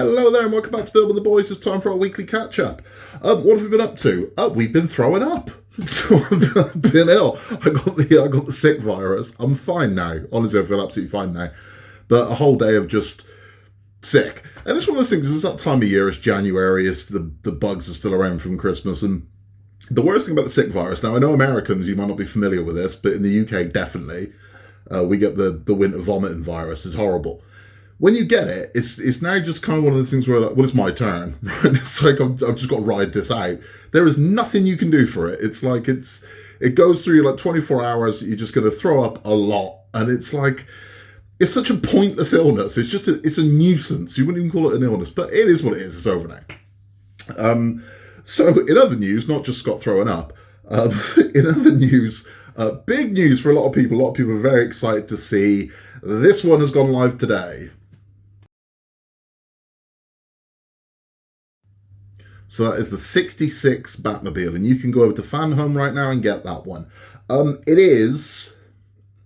Hello there and welcome back to Build with the Boys. It's time for our weekly catch-up. What have we been up to? We've been throwing up. So I've been ill. I got the sick virus. I'm fine now. Honestly, I feel absolutely fine now. But a whole day of just sick. And it's one of those things, it's that time of year, it's January, it's the bugs are still around from Christmas. And the worst thing about the sick virus, now I know Americans, you might not be familiar with this, but in the UK, definitely, we get the winter vomiting virus. It's horrible. When you get it, it's now just kind of one of those things where, like, well, it's my turn. Right? It's like, I've just got to ride this out. There is nothing you can do for it. It's like, it goes through you like 24 hours, you're just going to throw up a lot. And it's like, it's such a pointless illness. It's just, it's a nuisance. You wouldn't even call it an illness, but it is what it is. It's over now. So in other news, not just Scott throwing up, in other news, big news for a lot of people. A lot of people are very excited to see this one has gone live today. So that is the 66 Batmobile, and you can go over to Fan Home right now and get that one. It is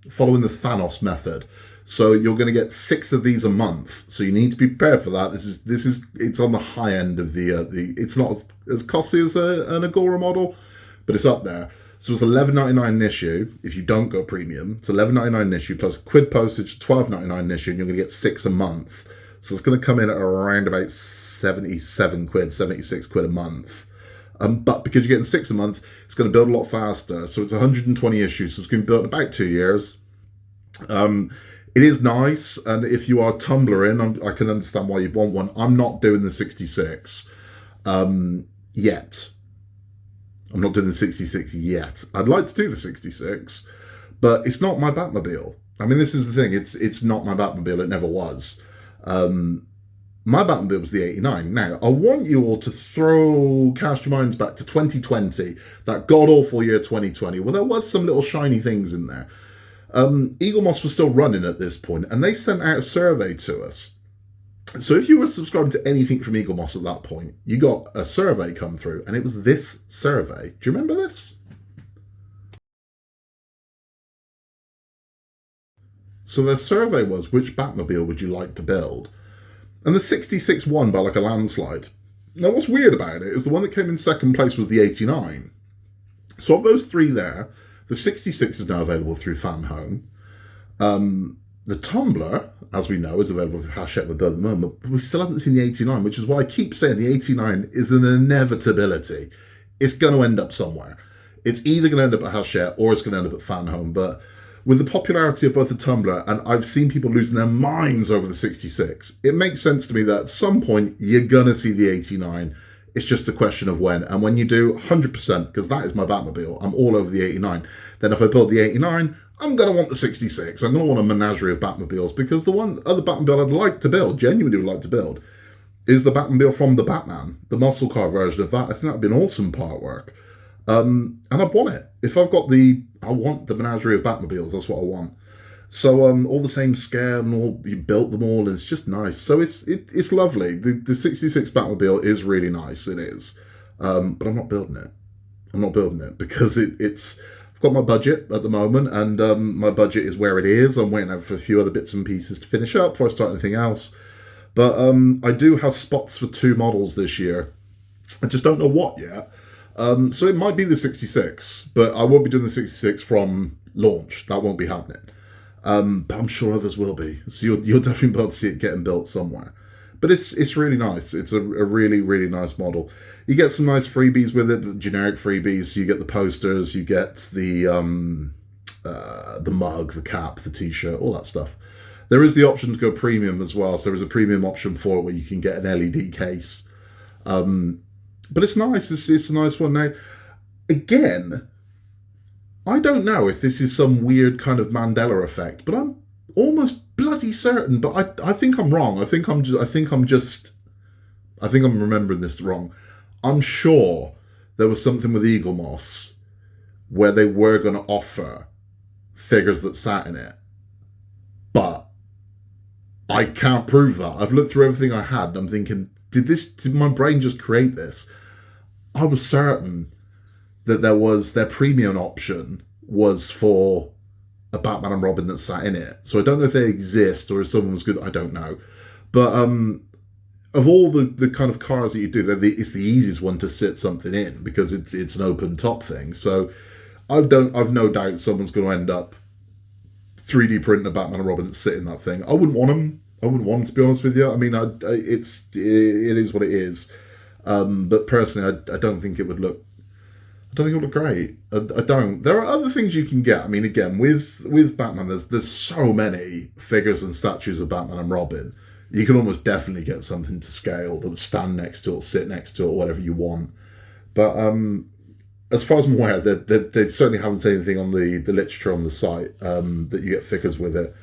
following the Thanos method. So you're going to get 6 of these a month. So you need to be prepared for that. It's on the high end of it's not as costly as an Agora model, but it's up there. So it's $11.99 an issue if you don't go premium. It's $11.99 an issue plus quid postage, $12.99 an issue, and you're going to get 6 a month. So it's going to come in at around about 77 quid, 76 quid a month. But because you're getting 6 a month, it's going to build a lot faster. So it's 120 issues. So it's going to be built in about 2 years. It is nice. And if you are Tumblr I can understand why you'd want one. I'm not doing the 66 yet. I'm not doing the 66 yet. I'd like to do the 66, but it's not my Batmobile. I mean, this is the thing. It's not my Batmobile. It never was. My Batmobile was the 89. Now, I want you all to cast your minds back to 2020, that god-awful year 2020. Well, there was some little shiny things in there. Eaglemoss was still running at this point, and they sent out a survey to us. So if you were subscribed to anything from Eaglemoss at that point, you got a survey come through, and it was this survey. Do you remember this? So the survey was, which Batmobile would you like to build? And the 66 won by like a landslide. Now what's weird about it is the one that came in second place was the 89. So of those 3 there, the 66 is now available through Fan Home. The Tumbler, as we know, is available through Hachette with at the moment, but we still haven't seen the 89, which is why I keep saying the 89 is an inevitability. It's going to end up somewhere. It's either going to end up at Hachette or it's going to end up at Fan Home, but with the popularity of both the Tumbler, and I've seen people losing their minds over the 66, it makes sense to me that at some point you're going to see the 89. It's just a question of when. And when you do, 100%, because that is my Batmobile, I'm all over the 89. Then if I build the 89, I'm going to want the 66. I'm going to want a menagerie of Batmobiles, because the other Batmobile I'd like to build, genuinely would like to build, is the Batmobile from the Batman, the muscle car version of that. I think that'd be an awesome part work. And I'd want it. If I've got I want the menagerie of Batmobiles. That's what I want. So all the same scale and you built them all, and it's just nice. So it's lovely. The 66 Batmobile is really nice. It is. But I'm not building it. I'm not building it because I've got my budget at the moment, and my budget is where it is. I'm waiting out for a few other bits and pieces to finish up before I start anything else. But I do have spots for 2 models this year. I just don't know what yet. So it might be the 66, but I won't be doing the 66 from launch. That won't be happening. But I'm sure others will be. So you'll definitely be able to see it getting built somewhere. But it's really nice. It's a really, really nice model. You get some nice freebies with it, the generic freebies. You get the posters, you get the mug, the cap, the t-shirt, all that stuff. There is the option to go premium as well. So there is a premium option for it where you can get an LED case. But it's nice. It's a nice one. Now, again, I don't know if this is some weird kind of Mandela effect, but I'm almost bloody certain. But I think I'm wrong. I think I'm remembering this wrong. I'm sure there was something with Eaglemoss where they were going to offer figures that sat in it, but I can't prove that. I've looked through everything I had, and I'm thinking, did my brain just create this? I was certain that their premium option was for a Batman and Robin that sat in it. So I don't know if they exist or if someone was good. I don't know. But of all the kind of cars that you do, it's the easiest one to sit something in because it's an open top thing. So I've no doubt someone's going to end up 3D printing a Batman and Robin that's sitting in that thing. I wouldn't want them. I wouldn't want them, to be honest with you. I mean, it is what it is. But personally, I don't think it would look. I don't think it would look great. I don't. There are other things you can get. I mean, again, with Batman, there's so many figures and statues of Batman and Robin. You can almost definitely get something to scale that would stand next to it, or sit next to it, or whatever you want. But as far as I'm aware, they certainly haven't said anything on the literature on the site that you get figures with it.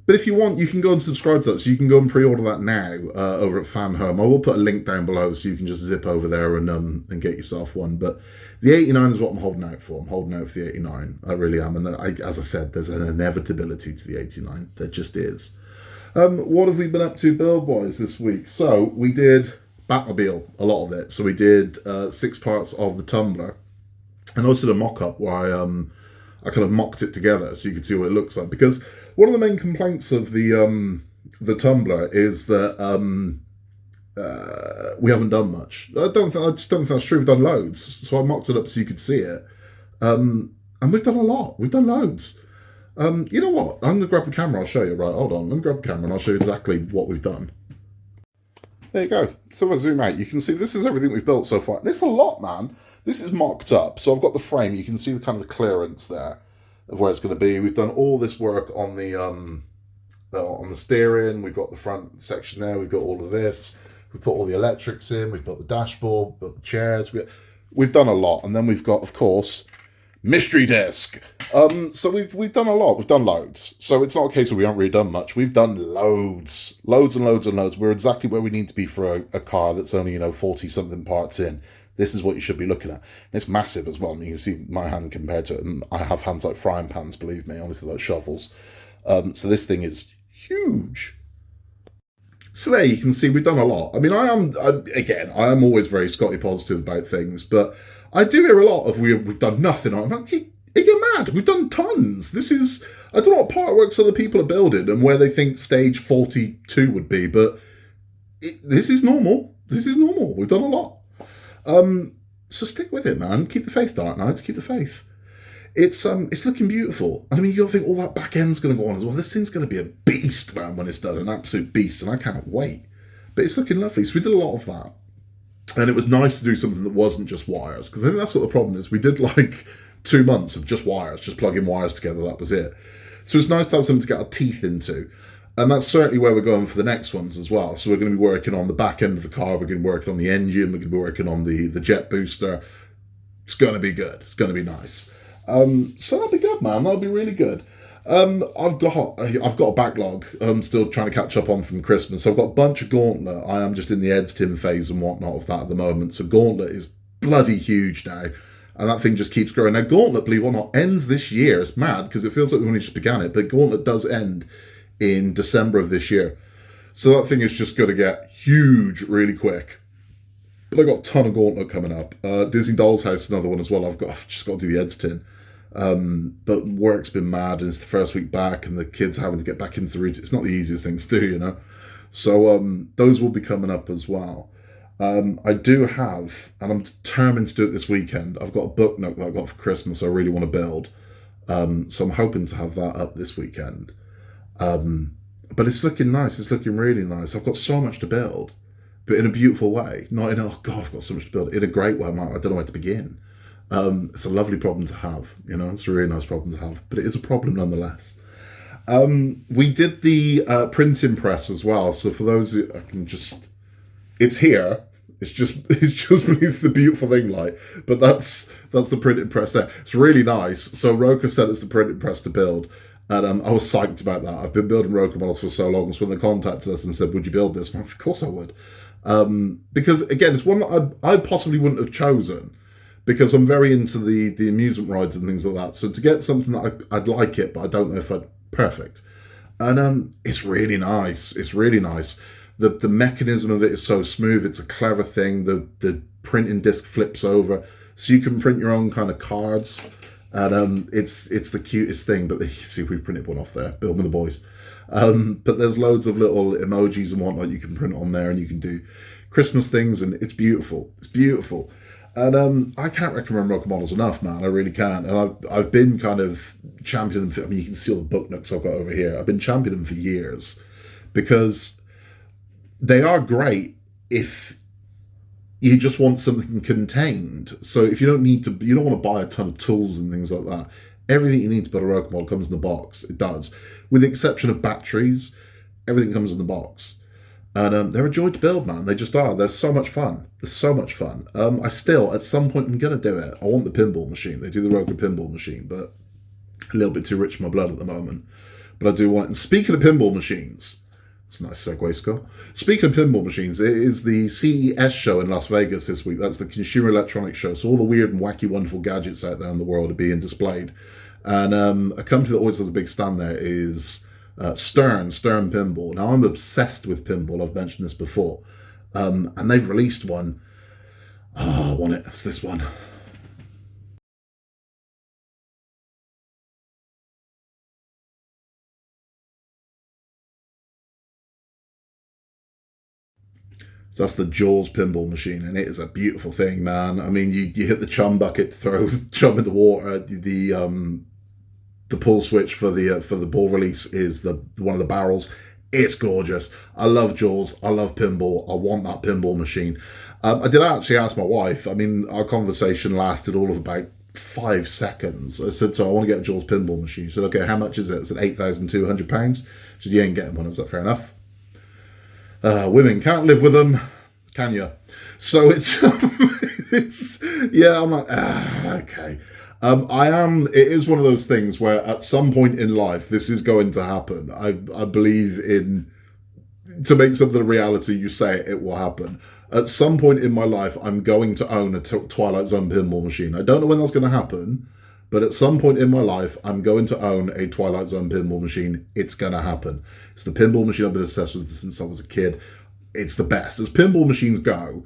But if you want, you can go and subscribe to that. So you can go and pre-order that now over at Fan Home. I will put a link down below so you can just zip over there and get yourself one. But the 89 is what I'm holding out for. I'm holding out for the 89. I really am. And as I said, there's an inevitability to the 89. There just is. What have we been up to build-wise this week? So we did Batmobile, a lot of it. So we did 6 parts of the Tumbler. And I also did a mock-up where I kind of mocked it together so you could see what it looks like. Because one of the main complaints of the Tumbler is that we haven't done much. I just don't think that's true. We've done loads. So I mocked it up so you could see it. And we've done a lot. We've done loads. You know what? I'm going to grab the camera. I'll show you. Right, hold on. Let me grab the camera and I'll show you exactly what we've done. There you go. So if I zoom out, you can see this is everything we've built so far. And it's a lot, man. This is mocked up. So I've got the frame. You can see the kind of clearance there of where it's going to be. We've done all this work on the steering. We've got the front section there. We've got all of this. We've put all the electrics in. We've got the dashboard. We've got the chairs. We've done a lot. And then we've got, of course, mystery disc. So we've done a lot. We've done loads. So it's not a case of we haven't really done much. We've done loads. Loads and loads and loads. We're exactly where we need to be for a car that's only, 40-something parts in. This is what you should be looking at. And it's massive as well. I mean, you can see my hand compared to it. And I have hands like frying pans, believe me. Honestly, like shovels. So this thing is huge. So there you can see we've done a lot. I mean, I am always very Scotty positive about things. But I do hear a lot of we've done nothing. I'm like, you're mad. We've done tons. This is, I don't know what part works other people are building and where they think stage 42 would be. But this is normal. This is normal. We've done a lot. So stick with it, man. Keep the faith, Dark Knights. Keep the faith. It's looking beautiful. And I mean, you'll think all that back end's going to go on as well. This thing's going to be a beast, man, when it's done. An absolute beast. And I can't wait. But it's looking lovely. So we did a lot of that. And it was nice to do something that wasn't just wires. Because I think that's what the problem is. We did like 2 months of just wires. Just plugging wires together. That was it. So it's nice to have something to get our teeth into. And that's certainly where we're going for the next ones as well. So we're going to be working on the back end of the car. We're going to be working on the engine. We're going to be working on the jet booster. It's going to be good. It's going to be nice. So that'll be good, man. That'll be really good. I've got a backlog I'm still trying to catch up on from Christmas. So I've got a bunch of Gauntlet. I am just in the editing phase and whatnot of that at the moment. So Gauntlet is bloody huge now. And that thing just keeps growing. Now, Gauntlet, believe it or not, ends this year. It's mad because it feels like we only just began it. But Gauntlet does end in December of this year. So that thing is just going to get huge really quick. But I've got a ton of Gauntlet coming up. Disney Doll's House is another one as well. I've just got to do the editing. But work's been mad and it's the first week back and the kids having to get back into the routine. It's not the easiest thing to do, So those will be coming up as well. I do have, and I'm determined to do it this weekend, I've got a book note that I got for Christmas I really want to build. So I'm hoping to have that up this weekend. But it's looking nice. It's looking really nice. I've got so much to build, but in a beautiful way. Not in a, oh God, I've got so much to build. In a great way. I don't know where to begin. It's a lovely problem to have. It's a really nice problem to have, but it is a problem nonetheless. We did the printing press as well. So for those who I can just, it's here. It's just beneath the beautiful thing light. But that's the printing press there. It's really nice. So Rokr sent us the printing press to build. And I was psyched about that. I've been building Rokr models for so long. So when they contacted us and said, would you build this? Well, of course I would. Because, again, it's one that I possibly wouldn't have chosen because I'm very into the amusement rides and things like that. So to get something that I'd like it, but I don't know if I'd... Perfect. And it's really nice. It's really nice. The mechanism of it is so smooth. It's a clever thing. The printing disc flips over. So you can print your own kind of cards. And it's the cutest thing, but you see we printed one off there, build with the boys. But there's loads of little emojis and whatnot you can print on there, and you can do Christmas things, and it's beautiful. It's beautiful. And I can't recommend Rokr models enough, man. I really can't. And I've been kind of championing them. I mean, you can see all the book nooks I've got over here. I've been championing them for years because they are great if you just want something contained. So if you don't want to buy a ton of tools and things like that. Everything you need to build a Rokr model comes in the box. It does. With the exception of batteries, everything comes in the box. And they're a joy to build, man. They just are. They're so much fun. They're so much fun. I still, at some point, I'm going to do it. I want the pinball machine. They do the Rokr pinball machine, but a little bit too rich for my blood at the moment. But I do want it. And speaking of pinball machines, it's a nice segue, Scott. Speaking of pinball machines, it is the CES show in Las Vegas this week. That's the Consumer Electronics Show. So all the weird and wacky, wonderful gadgets out there in the world are being displayed. And a company that always has a big stand there is Stern Pinball. Now, I'm obsessed with pinball. I've mentioned this before. And they've released one. Oh, I want it. It's this one. So that's the Jaws pinball machine, and it is a beautiful thing, man. I mean, you hit the chum bucket to throw chum in the water. The pull switch for the ball release is the one of the barrels. It's gorgeous. I love Jaws. I love pinball. I want that pinball machine. I did actually ask my wife. I mean, our conversation lasted all of about 5 seconds. I said, so I want to get a Jaws pinball machine. She said, okay, how much is it? I said, £8,200. She said, you ain't getting one. Was that fair enough? Women can't live with them, can you? So it's I'm like, okay. It is one of those things where at some point in life, this is going to happen. I believe to make something a reality, you say it will happen. At some point in my life, I'm going to own a Twilight Zone pinball machine. I don't know when that's going to happen, but at some point in my life, I'm going to own a Twilight Zone pinball machine. It's going to happen. It's the pinball machine I've been obsessed with since I was a kid. It's the best. As pinball machines go,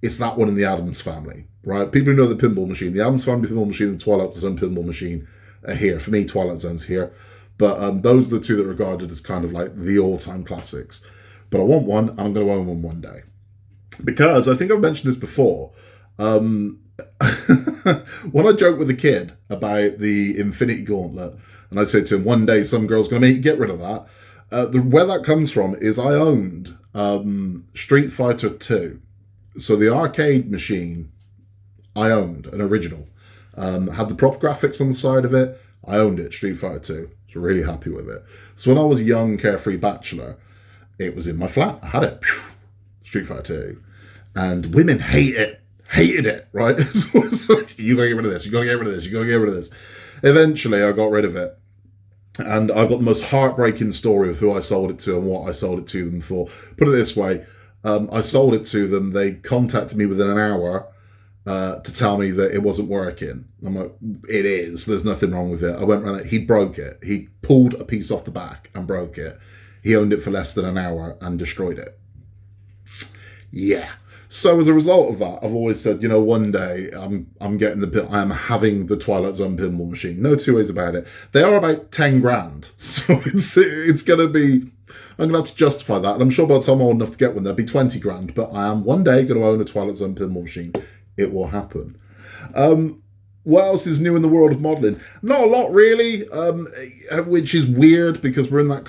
it's that one in the Addams family, right? People who know the pinball machine, the Addams family pinball machine and the Twilight Zone pinball machine are here. For me, Twilight Zone's here. But those are the two that are regarded as kind of like the all-time classics. But I want one, and I'm going to own one day. Because I think I've mentioned this before. When I joke with a kid about the Infinity Gauntlet, and I say to him, one day some girl's going to make you get rid of that. Where that comes from is I owned Street Fighter 2. So the arcade machine, I owned an original. Had the proper graphics on the side of it. I owned it, Street Fighter 2. So really happy with it. So when I was a young, carefree bachelor, it was in my flat. I had it. Street Fighter 2. And women hated it, right? So it's like, you gotta get rid of this, you gotta get rid of this, you gotta get rid of this. Eventually, I got rid of it. And I've got the most heartbreaking story of who I sold it to and what I sold it to them for. Put it this way, I sold it to them. They contacted me within an hour to tell me that it wasn't working. I'm like, it is. There's nothing wrong with it. I went around it. He broke it. He pulled a piece off the back and broke it. He owned it for less than an hour and destroyed it. Yeah. So as a result of that, I've always said, one day I'm having the Twilight Zone pinball machine. No two ways about it. They are about 10 grand. So it's going to be, I'm going to have to justify that. And I'm sure by the time I'm old enough to get one, there'll be 20 grand. But I am one day going to own a Twilight Zone pinball machine. It will happen. What else is new in the world of modelling? Not a lot, really, which is weird because we're in that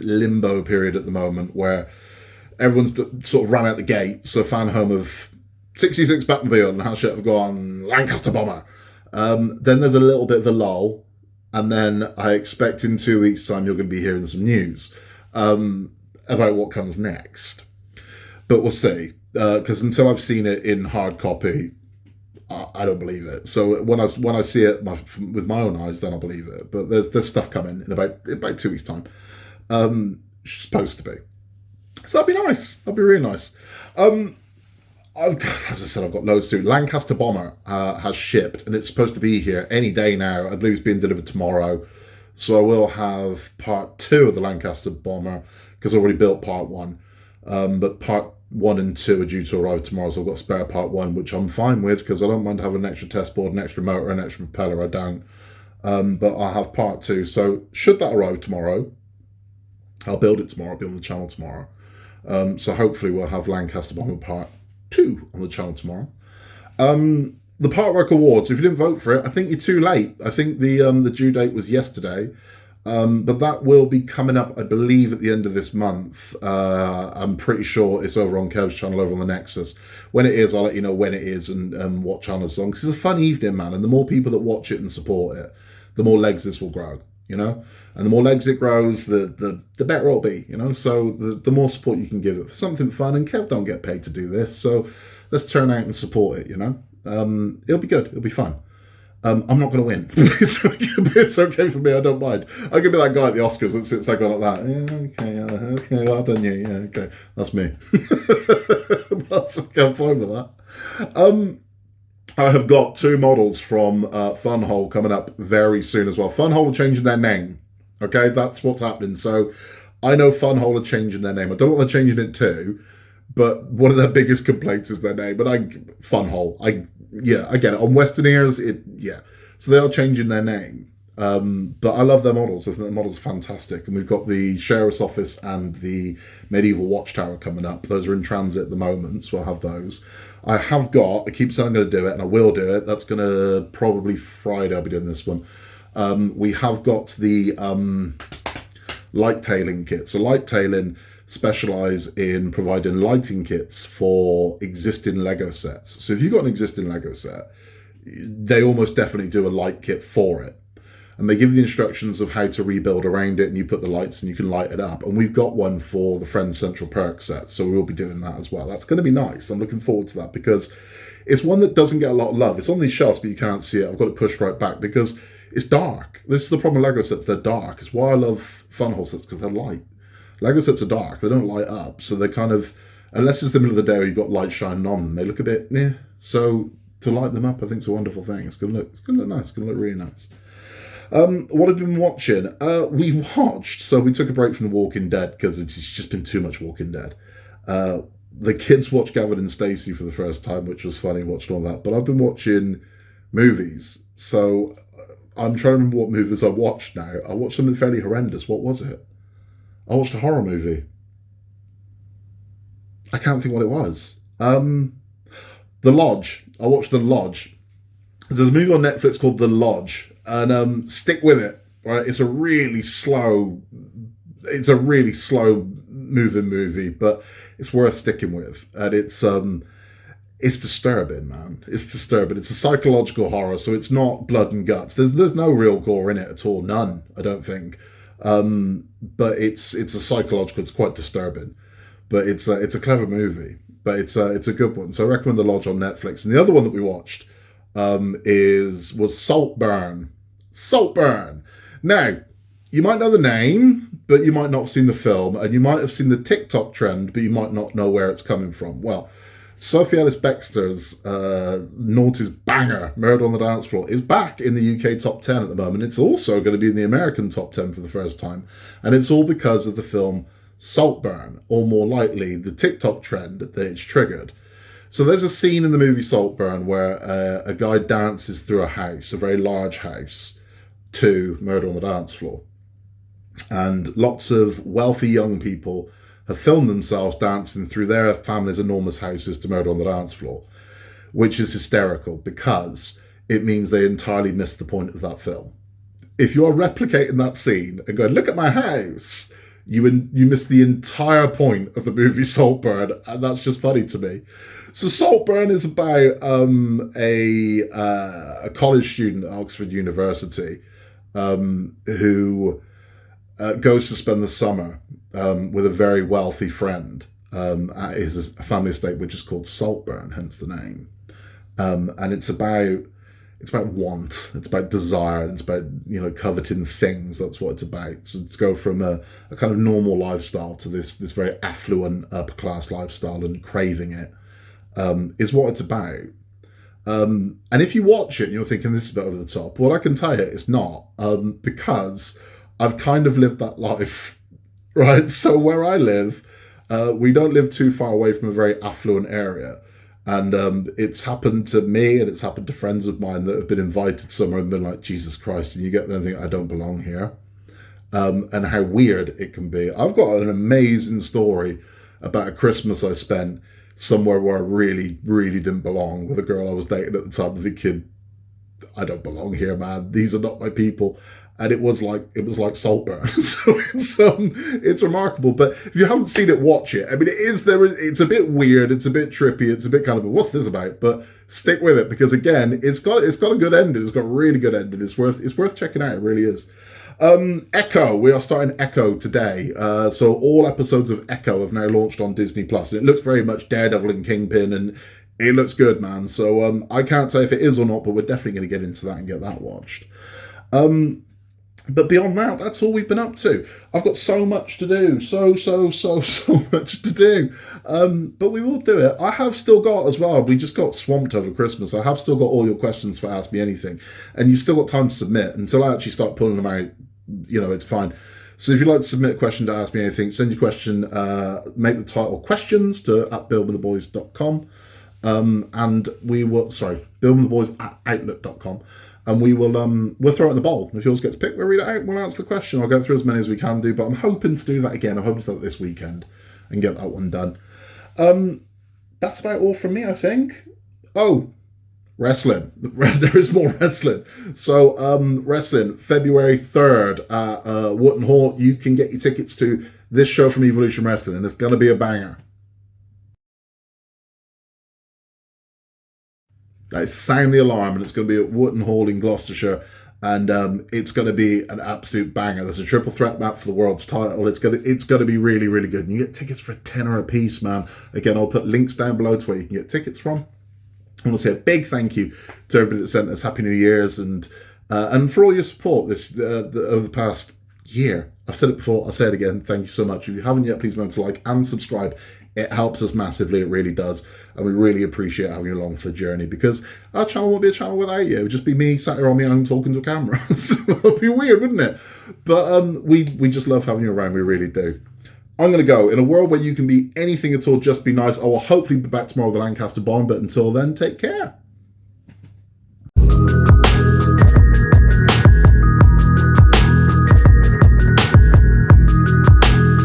limbo period at the moment where everyone's sort of ran out the gate. So fan home of 66 Batmobile and how shit have gone Lancaster bomber. Then there's a little bit of a lull. And then I expect in 2 weeks' time you're going to be hearing some news about what comes next. But we'll see. Because until I've seen it in hard copy, I don't believe it. So when I see it with my own eyes, then I'll believe it. But there's stuff coming in about 2 weeks' time. It's supposed to be. So that'd be nice. That'd be really nice. As I said, I've got loads too. Lancaster Bomber has shipped, and it's supposed to be here any day now. I believe it's being delivered tomorrow. So I will have part 2 of the Lancaster Bomber, because I've already built part 1. But part 1 and 2 are due to arrive tomorrow, so I've got spare part 1, which I'm fine with, because I don't mind having an extra test board, an extra motor, an extra propeller. I don't. but I'll have part 2. So should that arrive tomorrow, I'll build it tomorrow. I'll be on the channel tomorrow. So hopefully we'll have Lancaster Bomber part 2 on the channel tomorrow. The Partwork Awards, if you didn't vote for it, I think you're too late. I think the due date was yesterday. But that will be coming up, I believe, at the end of this month. I'm pretty sure it's over on Kev's channel over on the Nexus. When it is, I'll let you know when it is and what channel it's on. Because it's a fun evening, man. And the more people that watch it and support it, the more legs this will grow, you know? And the more legs it grows, the better it'll be, you know? So the more support you can give it for something fun. And Kev don't get paid to do this. So let's turn out and support it, you know? It'll be good. It'll be fun. I'm not going to win. It's okay for me. I don't mind. I can be that guy at the Oscars that sits there going like that. Yeah, okay, well done you. Yeah, okay. That's me. That's okay, I'm fine with that. I have got 2 models from Funhole coming up very soon as well. Funhole are changing their name. Okay, that's what's happening. So I know Funhole are changing their name. I don't know what they're changing it to, but one of their biggest complaints is their name. But Funhole, I get it. On Western ears, so they are changing their name. But I love their models. I think the models are fantastic. And we've got the Sheriff's Office and the Medieval Watchtower coming up. Those are in transit at the moment, so I'll have those. I keep saying I'm going to do it, and I will do it. That's going to probably Friday, I'll be doing this one. We have got the light-tailing kit. So light-tailing specialise in providing lighting kits for existing Lego sets. So if you've got an existing Lego set, they almost definitely do a light kit for it. And they give you the instructions of how to rebuild around it, and you put the lights and you can light it up. And we've got one for the Friends Central Perk set, so we will be doing that as well. That's going to be nice. I'm looking forward to that because it's one that doesn't get a lot of love. It's on these shelves, but you can't see it. I've got it pushed right back because it's dark. This is the problem with Lego sets. They're dark. It's why I love Funhole sets, because they're light. Lego sets are dark. They don't light up. So they're kind of, unless it's the middle of the day or you've got light shining on them, they look a bit, So to light them up, I think it's a wonderful thing. It's going to look nice. It's going to look really nice. What have you been watching? We took a break from The Walking Dead because it's just been too much Walking Dead. The kids watched Gavin and Stacey for the first time, which was funny, watching all that. But I've been watching movies. So I'm trying to remember what movies I watched now. I watched something fairly horrendous. What was it? I watched a horror movie. I can't think what it was. The Lodge. I watched The Lodge. There's a movie on Netflix called The Lodge. And stick with it, right? It's a really slow moving movie, but it's worth sticking with. And it's disturbing, man. It's disturbing. It's a psychological horror, so it's not blood and guts. There's no real gore in it at all. None, I don't think. But it's a psychological. It's quite disturbing, but it's a clever movie. But it's a good one. So I recommend The Lodge on Netflix. And the other one that we watched was Saltburn. Saltburn. Now, you might know the name, but you might not have seen the film, and you might have seen the TikTok trend, but you might not know where it's coming from. Well, Sophie Ellis Bextor's noughties banger, Murder on the Dance Floor, is back in the UK top 10 at the moment. It's also going to be in the American top 10 for the first time, and it's all because of the film Saltburn, or more likely, the TikTok trend that it's triggered. So there's a scene in the movie Saltburn where a guy dances through a house, a very large house, to Murder on the Dance Floor. And lots of wealthy young people have filmed themselves dancing through their family's enormous houses to Murder on the Dance Floor, which is hysterical because it means they entirely missed the point of that film. If you are replicating that scene and going, look at my house, you miss the entire point of the movie Saltburn, and that's just funny to me. So Saltburn is about a college student at Oxford University who goes to spend the summer with a very wealthy friend at his family estate, which is called Saltburn, hence the name. And it's about want, it's about desire, and it's about, coveting things. That's what it's about. So to go from a kind of normal lifestyle to this very affluent upper class lifestyle and craving it is what it's about. And if you watch it and you're thinking this is a bit over the top, well, I can tell you it's not, because I've kind of lived that life, right? So where I live, we don't live too far away from a very affluent area. And it's happened to me, and it's happened to friends of mine that have been invited somewhere and been like, Jesus Christ, and you get there and think, I don't belong here. And how weird it can be. I've got an amazing story about a Christmas I spent somewhere where I really, really didn't belong, with a girl I was dating at the time, thinking, I don't belong here, man. These are not my people. And it was like Saltburn. So it's remarkable. But if you haven't seen it, watch it. I mean, it's a bit weird, it's a bit trippy, it's a bit kind of, what's this about? But stick with it, because again, it's got a good ending. It's got a really good ending. It's worth checking out. It really is. Echo, we are starting Echo today. So all episodes of Echo have now launched on Disney Plus, and it looks very much Daredevil and Kingpin, and it looks good, man. So I can't say if it is or not, but we're definitely going to get into that and get that watched. But beyond that, that's all we've been up to. I've got so much to do. So much to do. But we will do it. I have still got as well, we just got swamped over Christmas. I have still got all your questions for Ask Me Anything. And you've still got time to submit. Until I actually start pulling them out, it's fine. So if you'd like to submit a question to Ask Me Anything, send your question, make the title questions to @buildwiththeboys.com. And we will, buildwiththeboys@outlook.com. And we'll throw it in the bowl. If yours gets picked, we'll read it out, we'll answer the question. I'll go through as many as we can do, but I'm hoping to do that again. I'm hoping to do that this weekend and get that one done. That's about all from me, I think. Oh, wrestling. There is more wrestling. So, wrestling, February 3rd at Wootton Hall. You can get your tickets to this show from Evolution Wrestling, and it's going to be a banger. Sound the alarm, and it's going to be at Wootton Hall in Gloucestershire, and it's going to be an absolute banger. There's a triple threat match for the world's title. It's going to be really, really good. And you get tickets for $10 a piece, man. Again, I'll put links down below to where you can get tickets from. I want to say a big thank you to everybody that sent us Happy New Year's and for all your support over the past year. I've said it before, I'll say it again. Thank you so much. If you haven't yet, please remember to like and subscribe. It helps us massively, it really does. And we really appreciate having you along for the journey, because our channel won't be a channel without you. It would just be me sat here on my own talking to a camera. So it would be weird, wouldn't it? But we just love having you around, we really do. I'm going to go. In a world where you can be anything at all, just be nice. I will hopefully be back tomorrow with the Lancaster bomb, but until then, take care.